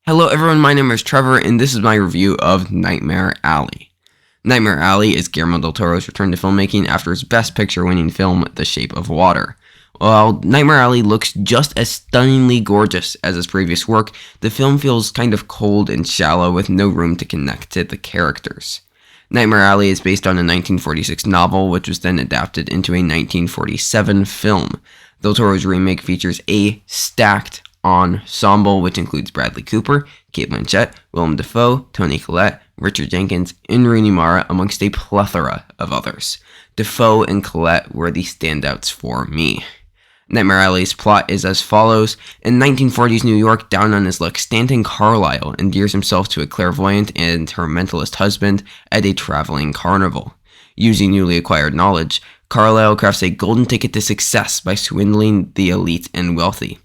Hello everyone, my name is Trevor, and this is my review of Nightmare Alley. Nightmare Alley is Guillermo del Toro's return to filmmaking after his Best Picture-winning film, The Shape of Water. While Nightmare Alley looks just as stunningly gorgeous as his previous work, the film feels kind of cold and shallow with no room to connect to the characters. Nightmare Alley is based on a 1946 novel, which was then adapted into a 1947 film. Del Toro's remake features a stacked ensemble, which includes Bradley Cooper, Cate Blanchett, Willem Dafoe, Toni Collette, Richard Jenkins, and Rooney Mara, amongst a plethora of others. Dafoe and Collette were the standouts for me. Nightmare Alley's plot is as follows. In 1940s New York, down on his luck, Stanton Carlyle endears himself to a clairvoyant and her mentalist husband at a traveling carnival. Using newly acquired knowledge, Carlyle crafts a golden ticket to success by swindling the elite and wealthy.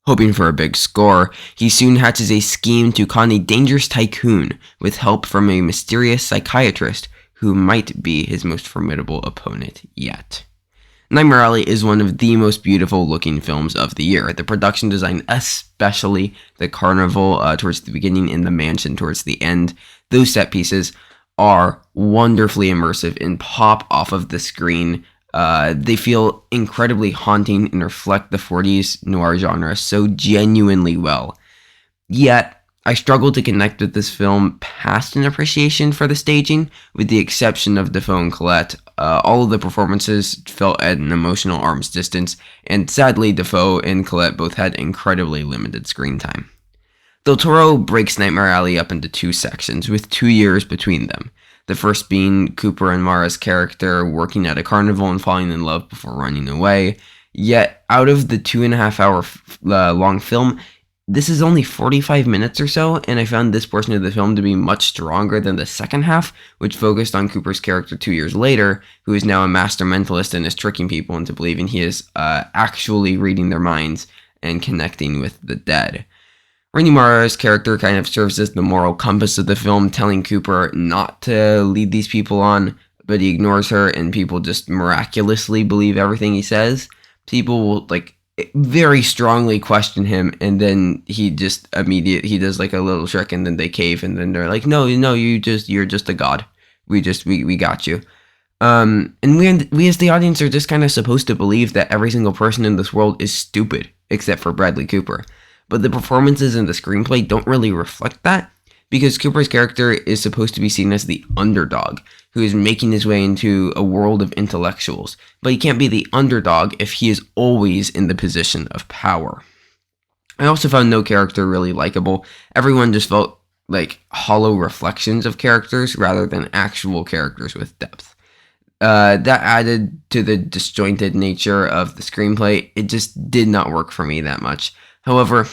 Hoping for a big score, he soon hatches a scheme to con a dangerous tycoon with help from a mysterious psychiatrist who might be his most formidable opponent yet. Nightmare Alley is one of the most beautiful looking films of the year. The production design, especially the carnival towards the beginning and the mansion towards the end, those set pieces are wonderfully immersive and pop off of the screen. They feel incredibly haunting and reflect the 40s noir genre so genuinely well. Yet, I struggled to connect with this film past an appreciation for the staging, with the exception of Dafoe and Collette. All of the performances felt at an emotional arm's distance, and sadly, Dafoe and Collette both had incredibly limited screen time. Del Toro breaks Nightmare Alley up into two sections, with 2 years between them. The first being Cooper and Mara's character working at a carnival and falling in love before running away. Yet, out of the 2.5 hour long film, this is only 45 minutes or so, and I found this portion of the film to be much stronger than the second half, which focused on Cooper's character 2 years later, who is now a master mentalist and is tricking people into believing he is actually reading their minds and connecting with the dead. Rooney Mara's character kind of serves as the moral compass of the film, telling Cooper not to lead these people on, but he ignores her, and people just miraculously believe everything he says. People will, very strongly question him, and then he does a little trick, and then they cave, and then they're like, no, you're just a god. We got you. And we as the audience are just kind of supposed to believe that every single person in this world is stupid, except for Bradley Cooper. But the performances in the screenplay don't really reflect that, because Cooper's character is supposed to be seen as the underdog, who is making his way into a world of intellectuals. But he can't be the underdog if he is always in the position of power. I also found no character really likable. Everyone just felt like hollow reflections of characters rather than actual characters with depth. That added to the disjointed nature of the screenplay. It just did not work for me that much. However,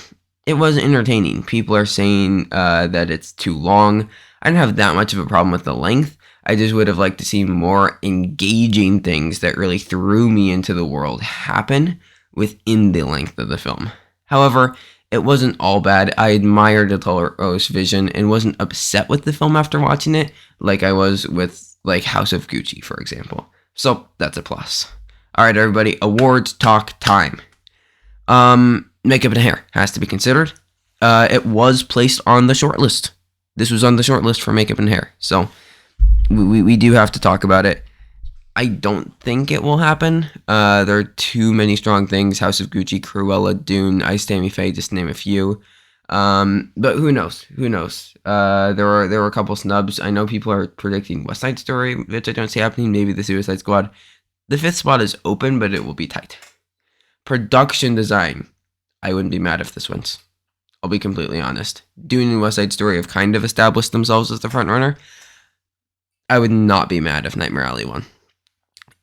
it was entertaining. People are saying that it's too long. I didn't have that much of a problem with the length. I just would have liked to see more engaging things that really threw me into the world happen within the length of the film. However, it wasn't all bad. I admired Del Toro's vision and wasn't upset with the film after watching it, like I was with House of Gucci, for example. So that's a plus. Alright, everybody, awards talk time. Makeup and hair has to be considered. It was placed on the shortlist. This was on the shortlist for makeup and hair, so we do have to talk about it. I don't think it will happen. There are too many strong things. House of Gucci, Cruella, Dune, Ice Tammy Faye, just to name a few. But who knows? There were a couple snubs. I know people are predicting West Side Story, which I don't see happening. Maybe The Suicide Squad. The fifth spot is open, but it will be tight. Production design. I wouldn't be mad if this wins. I'll be completely honest. Dune and West Side Story have kind of established themselves as the front runner. I would not be mad if Nightmare Alley won.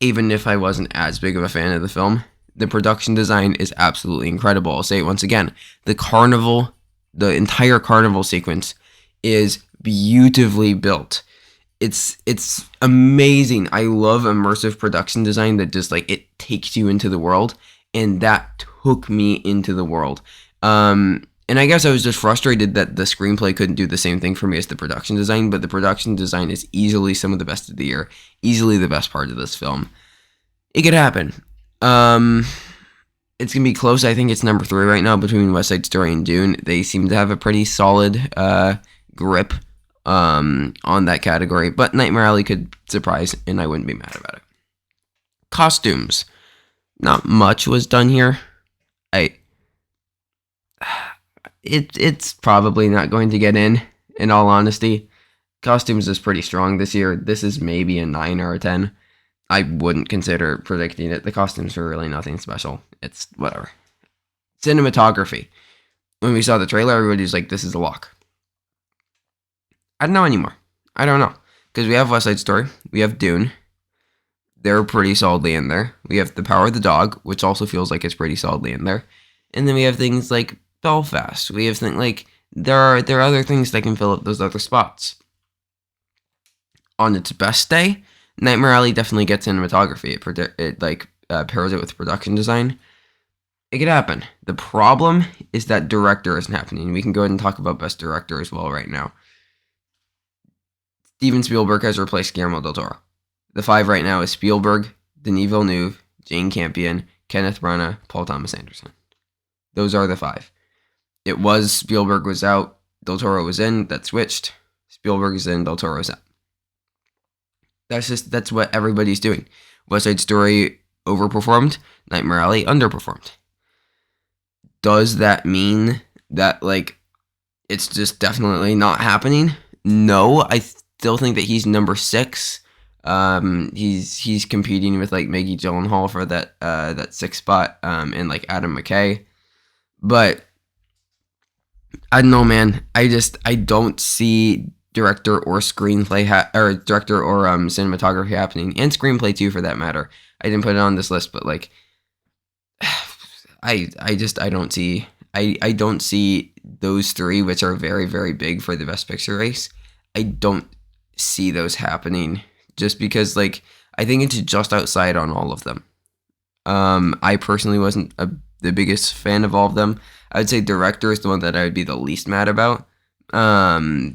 Even if I wasn't as big of a fan of the film, the production design is absolutely incredible. I'll say it once again. The entire carnival sequence is beautifully built. It's amazing. I love immersive production design that just it takes you into the world, and that took me into the world. And I guess I was just frustrated that the screenplay couldn't do the same thing for me as the production design, but the production design is easily some of the best of the year, easily the best part of this film. It could happen. It's going to be close. I think it's number 3 right now between West Side Story and Dune. They seem to have a pretty solid grip on that category. But Nightmare Alley could surprise, and I wouldn't be mad about it. Costumes. Not much was done here. It's probably not going to get in all honesty. Costumes is pretty strong this year. This is maybe a 9 or a 10. I wouldn't consider predicting it. The costumes are really nothing special. It's whatever. Cinematography. When we saw the trailer, everybody was like, this is a lock. I don't know anymore. I don't know. Because we have West Side Story. We have Dune. They're pretty solidly in there. We have The Power of the Dog, which also feels like it's pretty solidly in there. And then we have things like Belfast. We have things like there are other things that can fill up those other spots. On its best day, Nightmare Alley definitely gets cinematography. It pairs it with production design. It could happen. The problem is that director isn't happening. We can go ahead and talk about best director as well right now. Steven Spielberg has replaced Guillermo del Toro. The 5 right now is Spielberg, Denis Villeneuve, Jane Campion, Kenneth Branagh, Paul Thomas Anderson. Those are the 5. It was Spielberg was out, Del Toro was in, that switched. Spielberg is in, Del Toro is out. That's what everybody's doing. West Side Story overperformed, Nightmare Alley underperformed. Does that mean that it's just definitely not happening? No, I still think that he's number 6. He's competing with Maggie Gyllenhaal for that 6th spot, and Adam McKay. But I don't know, man. I don't see director or screenplay director or cinematography happening, and screenplay too for that matter. I didn't put it on this list, but I don't see those 3, which are very, very big for the Best Picture race. I don't see those happening just because I think it's just outside on all of them. I personally wasn't the biggest fan of all of them. I would say director is the one that I would be the least mad about.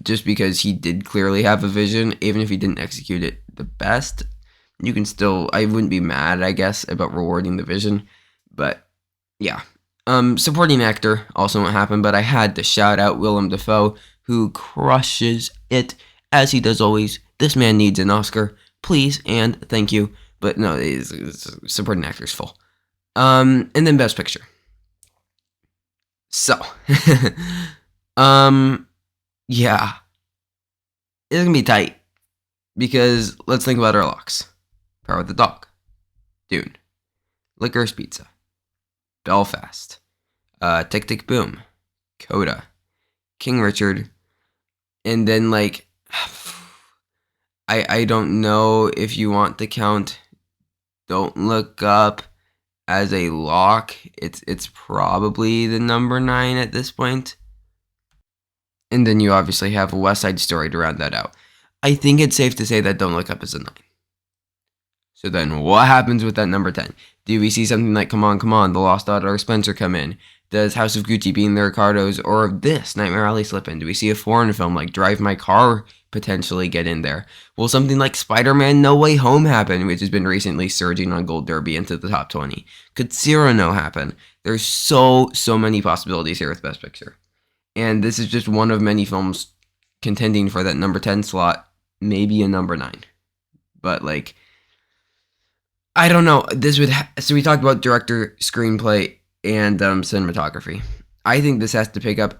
Just because he did clearly have a vision, even if he didn't execute it the best. You can still, I wouldn't be mad, I guess, about rewarding the vision. But yeah. Supporting actor also won't happen, but I had to shout out Willem Dafoe, who crushes it as he does always. This man needs an Oscar, please and thank you. But no, it's supporting actor's full. And then Best Picture. So, yeah, it's gonna be tight because let's think about our locks: Power of the Dog, Dune, Licorice Pizza, Belfast, Tick Tick Boom, Coda, King Richard, and then I don't know if you want to count Don't Look Up as a lock. It's probably the number 9 at this point. And then you obviously have a West Side Story to round that out. I think it's safe to say that Don't Look Up is a 9. So then what happens with that number 10? Do we see something like Come On, The Lost Daughter of Spencer come in? Does House of Gucci being the Ricardos or this Nightmare Alley slip in? Do we see a foreign film like Drive My Car potentially get in there? Will something like Spider-Man No Way Home happen, which has been recently surging on Gold Derby into the top 20? Could Cyrano happen? There's so many possibilities here with Best Picture. And this is just one of many films contending for that number 10 slot, maybe a number 9. But I don't know. So we talked about director, screenplay, and cinematography. I think this has to pick up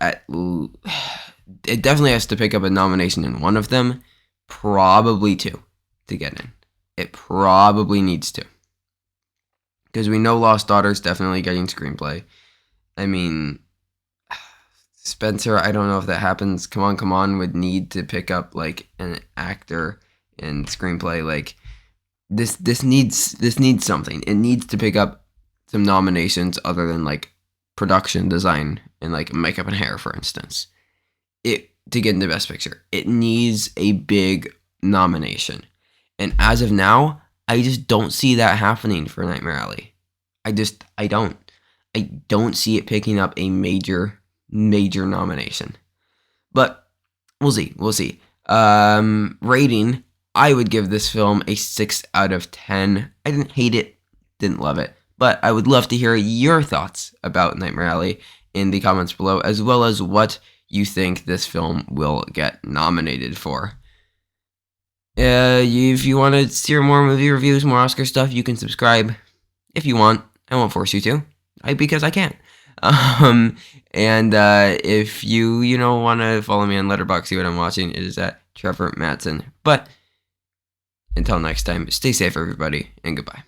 it definitely has to pick up a nomination in one of them, probably 2 to get in. It probably needs to. Because we know Lost Daughter's definitely getting screenplay. I mean, Spencer, I don't know if that happens. Come on would need to pick up an actor in screenplay. This needs something. It needs to pick up some nominations other than production design and makeup and hair, for instance. To get into Best Picture, it needs a big nomination. And as of now, I just don't see that happening for Nightmare Alley. I don't see it picking up a major nomination. But we'll see. Rating, I would give this film a 6 out of 10. I didn't hate it, didn't love it, But I would love to hear your thoughts about Nightmare Alley in the comments below, as well as what you think this film will get nominated for. If you want to hear more movie reviews, more Oscar stuff, you can subscribe if you want. I won't force you to, because I can't. And if you want to follow me on Letterboxd, see what I'm watching, it is at Trevor Matson. But until next time, stay safe, everybody, and goodbye.